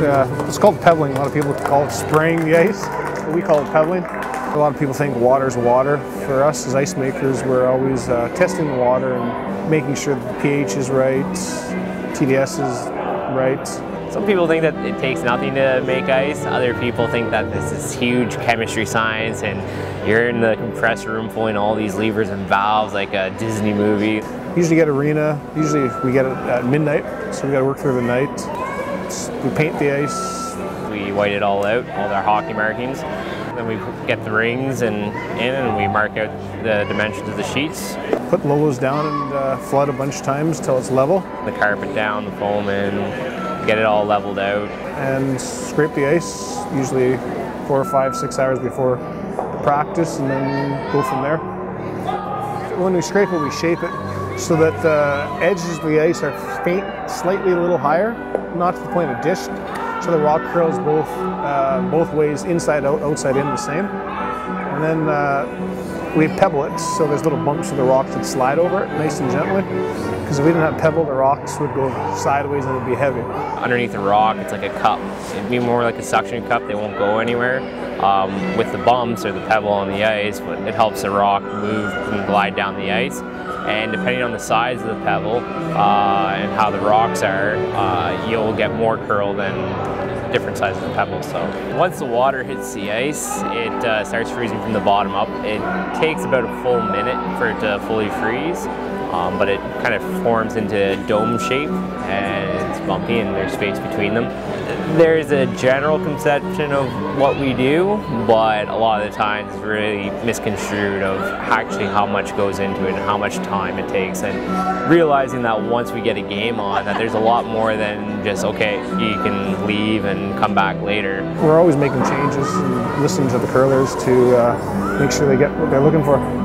It's called pebbling. A lot of people call it spraying the ice, but we call it pebbling. A lot of people think water's water. For us as ice makers, we're always testing the water and making sure that the pH is right, TDS is right. Some people think that it takes nothing to make ice. Other people think that this is huge chemistry science and you're in the compressor room pulling all these levers and valves like a Disney movie. Usually get arena. Usually we get it at midnight, so we got to work through the night. We paint the ice. We white it all out, all our hockey markings. Then we get the rings and we mark out the dimensions of the sheets. Put logos down and flood a bunch of times till it's level. The carpet down, the foam in, get it all leveled out. And scrape the ice, usually 4 or 5, 6 hours before practice, and then go from there. When we scrape it, we shape it so that the edges of the ice are slightly a little higher, not to the point of disc, so the rock curls both ways, inside out, outside in, the same. And then we pebble it, so there's little bumps of the rocks that slide over it nice and gently. Because if we didn't have pebble, the rocks would go sideways and it would be heavy. Underneath the rock, it's like a cup. It'd be more like a suction cup. They won't go anywhere. With the bumps or the pebble on the ice, it helps the rock move and glide down the ice. And depending on the size of the pebble and how the rocks are, you'll get more curl than different sizes of pebbles. So once the water hits the ice, it starts freezing from the bottom up. It takes about a full minute for it to fully freeze. But it kind of forms into a dome shape and it's bumpy and there's space between them. There's a general conception of what we do, but a lot of the times it's really misconstrued of actually how much goes into it and how much time it takes, and realizing that once we get a game on, that there's a lot more than just, okay, you can leave and come back later. We're always making changes and listening to the curlers to make sure they get what they're looking for.